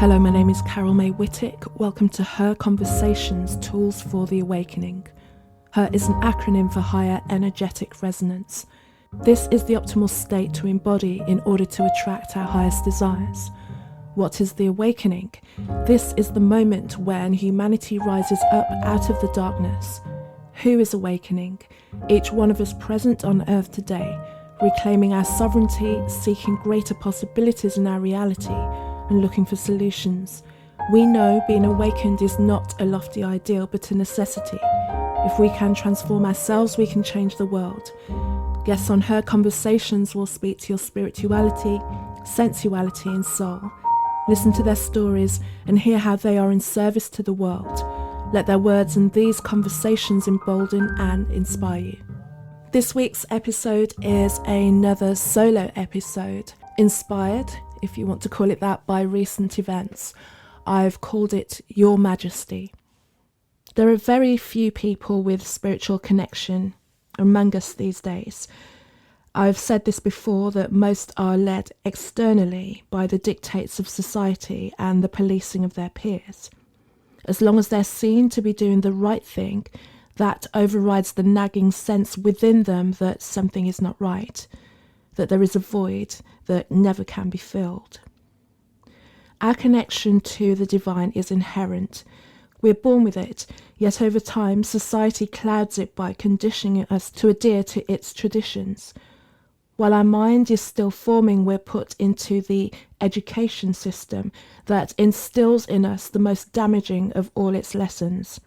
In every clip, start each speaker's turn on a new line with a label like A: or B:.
A: Hello, my name is Mae Whittick. Welcome to Her Conversations, Tools for the Awakening. Her is an acronym for Higher Energetic Resonance. This is the optimal state to embody in order to attract our highest desires. What is the awakening? This is the moment when humanity rises up out of the darkness. Who is awakening? Each one of us present on earth today, reclaiming our sovereignty, seeking greater possibilities in our reality, and looking for solutions. We know being awakened is not a lofty ideal, but a necessity. If we can transform ourselves, we can change the world. Guests on Her Conversations will speak to your spirituality, sensuality, and soul. Listen to their stories and hear how they are in service to the world. Let their words and these conversations embolden and inspire you. This week's episode is another solo episode, inspired, if you want to call it that, by recent events. I've called it Your Majesty. There are very few people with spiritual connection among us these days. I've said this before, that most are led externally by the dictates of society and the policing of their peers. As long as they're seen to be doing the right thing, that overrides the nagging sense within them that something is not right, that there is a void that never can be filled. Our connection to the divine is inherent. We're born with it, yet over time society clouds it by conditioning us to adhere to its traditions. While our mind is still forming, we're put into the education system that instills in us the most damaging of all its lessons.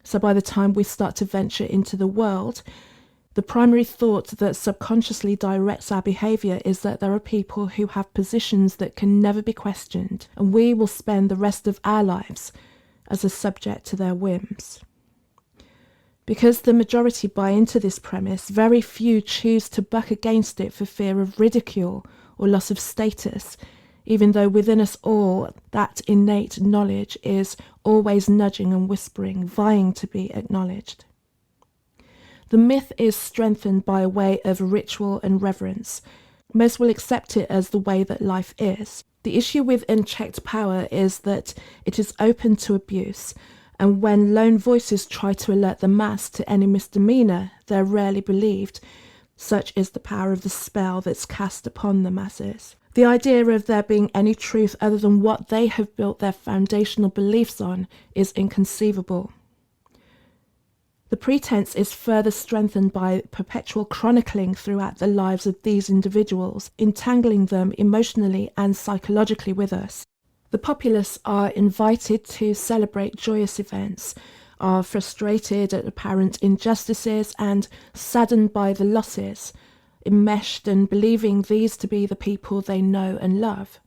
A: So by the time we start to venture into the world, the primary thought that subconsciously directs our behaviour is that there are people who have positions that can never be questioned, and we will spend the rest of our lives as a subject to their whims. Because the majority buy into this premise, very few choose to buck against it for fear of ridicule or loss of status, even though within us all that innate knowledge is always nudging and whispering, vying to be acknowledged. The myth is strengthened by a way of ritual and reverence. Most will accept it as the way that life is. The issue with unchecked power is that it is open to abuse, and when lone voices try to alert the mass to any misdemeanour, they're rarely believed. Such is the power of the spell that's cast upon the masses. The idea of there being any truth other than what they have built their foundational beliefs on is inconceivable. The pretense is further strengthened by perpetual chronicling throughout the lives of these individuals, entangling them emotionally and psychologically with us. The populace are invited to celebrate joyous events, are frustrated at apparent injustices and saddened by the losses, enmeshed and believing these to be the people they know and love.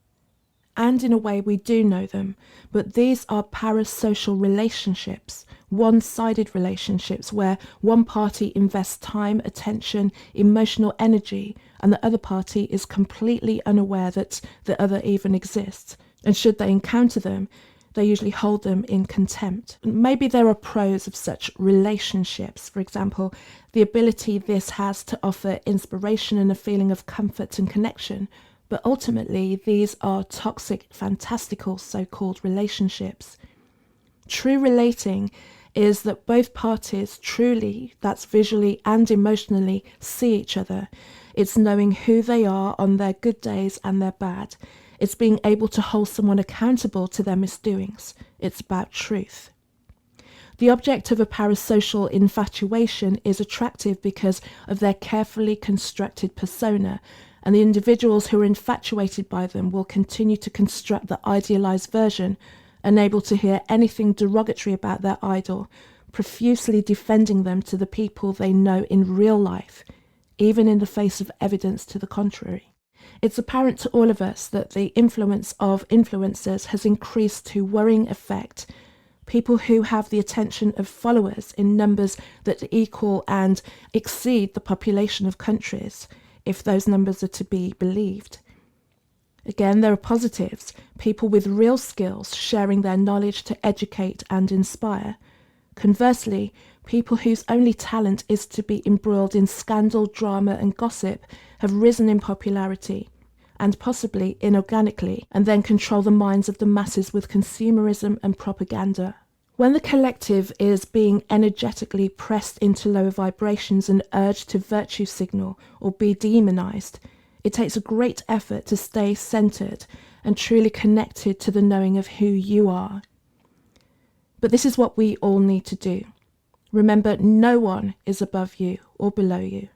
A: And in a way we do know them, but these are parasocial relationships, one-sided relationships where one party invests time, attention, emotional energy, and the other party is completely unaware that the other even exists. And should they encounter them, they usually hold them in contempt. Maybe there are pros of such relationships. For example, the ability this has to offer inspiration and a feeling of comfort and connection. But ultimately, these are toxic, fantastical so-called relationships. True relating is that both parties truly, that's visually and emotionally, see each other. It's knowing who they are on their good days and their bad. It's being able to hold someone accountable to their misdoings. It's about truth. The object of a parasocial infatuation is attractive because of their carefully constructed persona, and the individuals who are infatuated by them will continue to construct the idealized version, unable to hear anything derogatory about their idol, profusely defending them to the people they know in real life, even in the face of evidence to the contrary. It's apparent to all of us that the influence of influencers has increased to worrying effect. People who have the attention of followers in numbers that equal and exceed the population of countries, if those numbers are to be believed. Again, there are positives, people with real skills sharing their knowledge to educate and inspire. Conversely, people whose only talent is to be embroiled in scandal, drama and gossip have risen in popularity, and possibly inorganically, and then control the minds of the masses with consumerism and propaganda. When the collective is being energetically pressed into lower vibrations and urged to virtue signal or be demonized, it takes a great effort to stay centered and truly connected to the knowing of who you are. But this is what we all need to do. Remember, no one is above you or below you.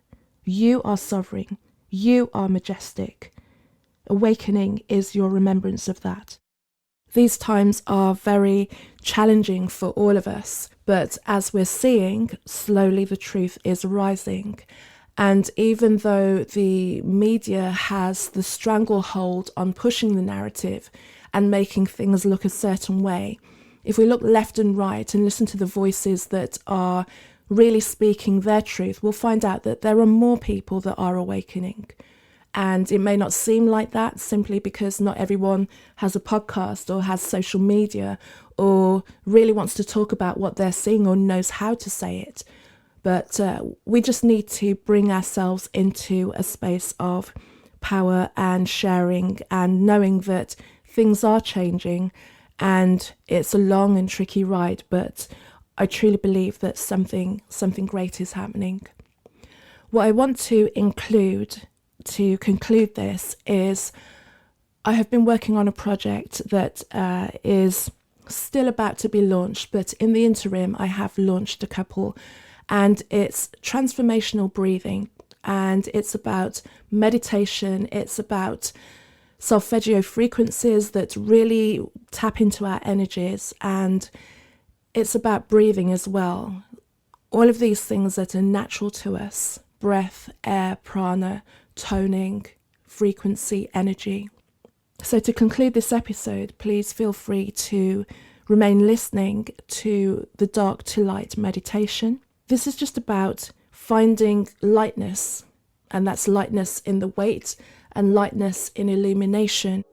A: You are sovereign. You are majestic. Awakening is your remembrance of that. These times are very challenging for all of us, but as we're seeing, slowly the truth is rising. And even though the media has the stranglehold on pushing the narrative and making things look a certain way, if we look left and right and listen to the voices that are really speaking their truth, we'll find out that there are more people that are awakening. And it may not seem like that simply because not everyone has a podcast or has social media or really wants to talk about what they're seeing or knows how to say it. But we just need to bring ourselves into a space of power and sharing and knowing that things are changing, and it's a long and tricky ride, but I truly believe that something great is happening. What I want to include to conclude this is I have been working on a project that is still about to be launched, but in the interim I have launched a couple, and it's transformational breathing, and it's about meditation, it's about solfeggio frequencies that really tap into our energies, and it's about breathing as well. All of these things that are natural to us: breath, air, prana, toning, frequency, energy. So to conclude this episode, please feel free to remain listening to the Dark to Light meditation. This is just about finding lightness, and that's lightness in the weight and lightness in illumination.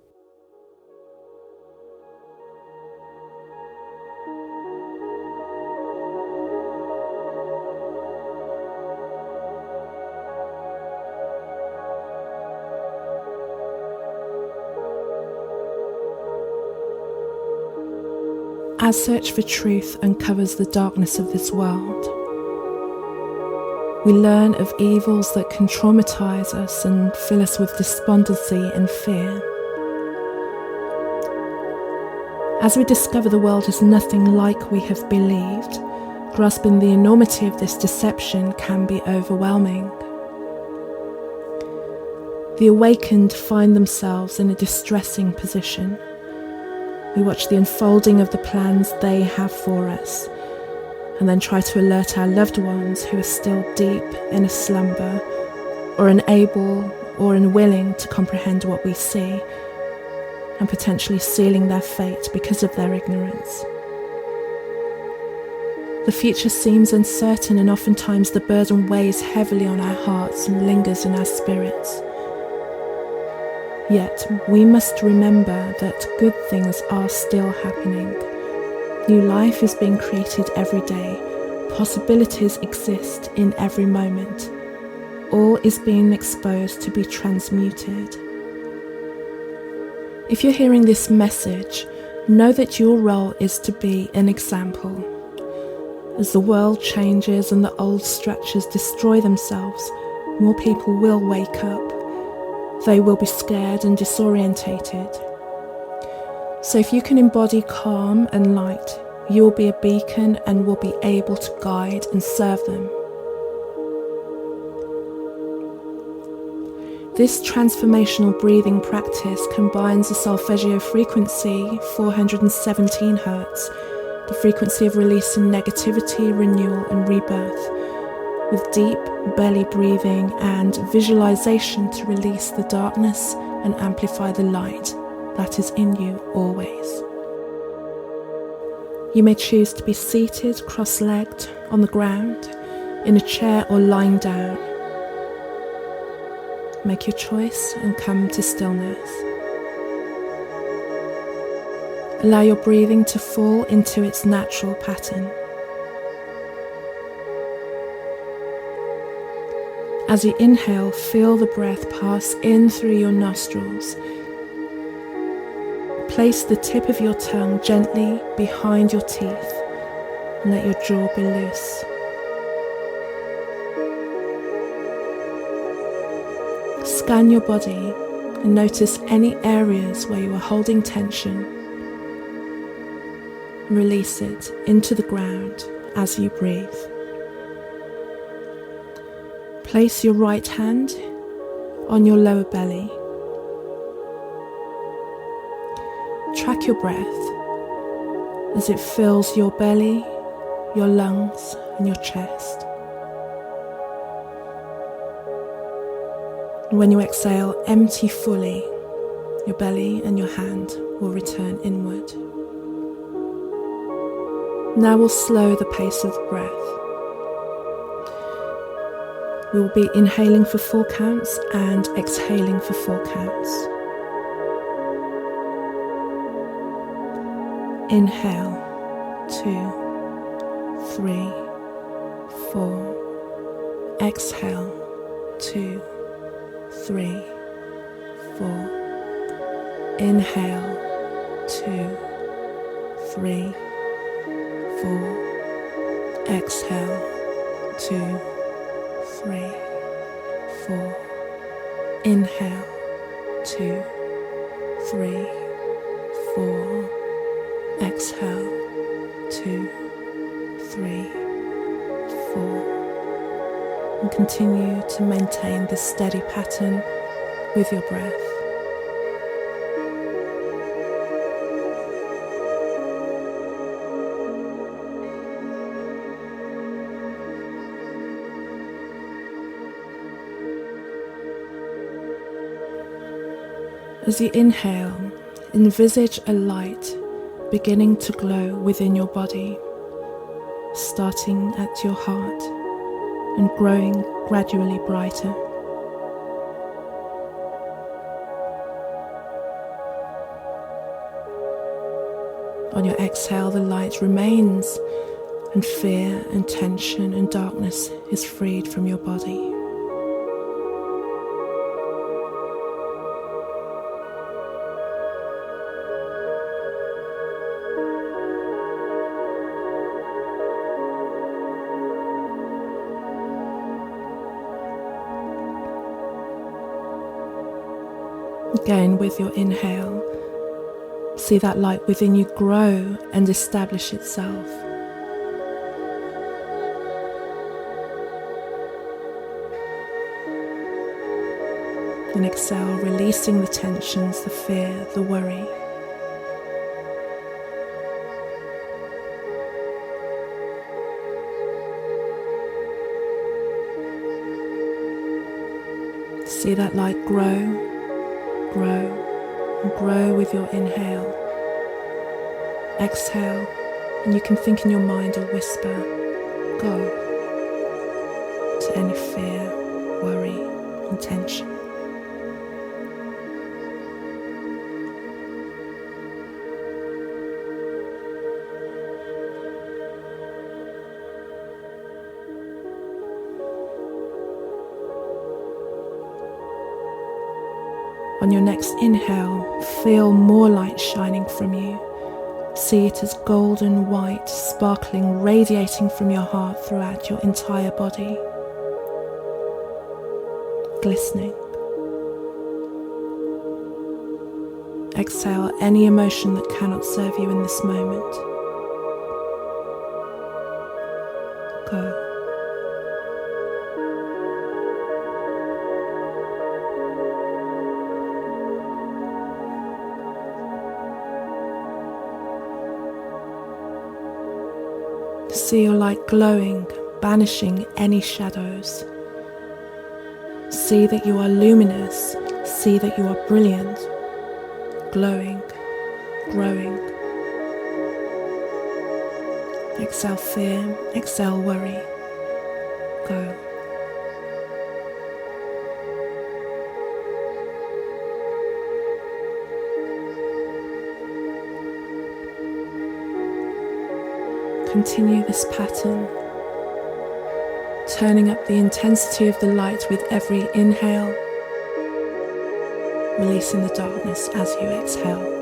A: Our search for truth uncovers the darkness of this world. We learn of evils that can traumatize us and fill us with despondency and fear. As we discover the world is nothing like we have believed, grasping the enormity of this deception can be overwhelming. The awakened find themselves in a distressing position. We watch the unfolding of the plans they have for us, and then try to alert our loved ones who are still deep in a slumber, or unable or unwilling to comprehend what we see, and potentially sealing their fate because of their ignorance. The future seems uncertain, and oftentimes the burden weighs heavily on our hearts and lingers in our spirits. Yet we must remember that good things are still happening. New life is being created every day. Possibilities exist in every moment. All is being exposed to be transmuted. If you're hearing this message, know that your role is to be an example. As the world changes and the old structures destroy themselves, more people will wake up. They will be scared and disorientated. So if you can embody calm and light, you will be a beacon and will be able to guide and serve them. This transformational breathing practice combines the solfeggio frequency, 417 Hz, the frequency of releasing negativity, renewal and rebirth, with deep belly breathing and visualization to release the darkness and amplify the light that is in you always. You may choose to be seated, cross-legged, on the ground, in a chair or lying down. Make your choice and come to stillness. Allow your breathing to fall into its natural pattern. As you inhale, feel the breath pass in through your nostrils. Place the tip of your tongue gently behind your teeth and let your jaw be loose. Scan your body and notice any areas where you are holding tension. Release it into the ground as you breathe. Place your right hand on your lower belly. Track your breath as it fills your belly, your lungs, and your chest. And when you exhale, empty fully. Your belly and your hand will return inward. Now we'll slow the pace of the breath. We will be inhaling for 4 counts and exhaling for 4 counts. Inhale, 2, 3, 4. Exhale, 2, 3, 4. Inhale, 2, 3, 4. Exhale, 2, 3, 4. Inhale, 2, 3, 4. Exhale, 2, 3, 4. And continue to maintain this steady pattern with your breath. As you inhale, envisage a light beginning to glow within your body, starting at your heart and growing gradually brighter. On your exhale, the light remains, and fear and tension and darkness is freed from your body. Again, with your inhale, see that light within you grow and establish itself. And exhale, releasing the tensions, the fear, the worry. See that light grow, grow, and grow with your inhale. Exhale, and you can think in your mind or whisper, go, to any fear, worry, and tension. On your next inhale, feel more light shining from you. See it as golden white, sparkling, radiating from your heart throughout your entire body. Glistening. Exhale any emotion that cannot serve you in this moment. Go. See your light glowing, banishing any shadows. See that you are luminous. See that you are brilliant, glowing, growing. Exhale fear, exhale worry. Go. Continue this pattern turning up the intensity of the light with every inhale, releasing the darkness as you exhale.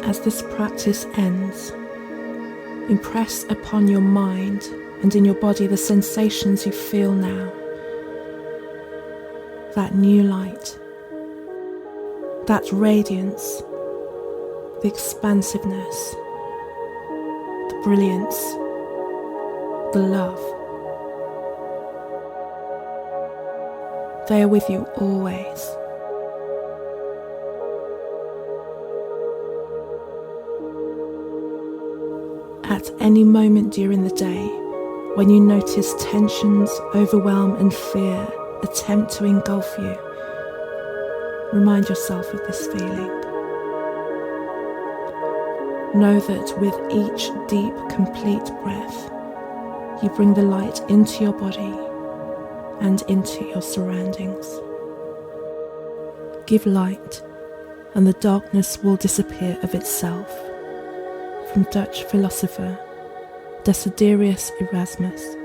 A: As this practice ends, Impress upon your mind and in your body the sensations you feel now. That new light, that radiance, the expansiveness, the brilliance, the love. They are with you always. At any moment during the day, when you notice tensions, overwhelm and fear attempt to engulf you, remind yourself of this feeling. Know that with each deep, complete breath, you bring the light into your body and into your surroundings. Give light, and the darkness will disappear of itself. From Dutch philosopher Desiderius Erasmus.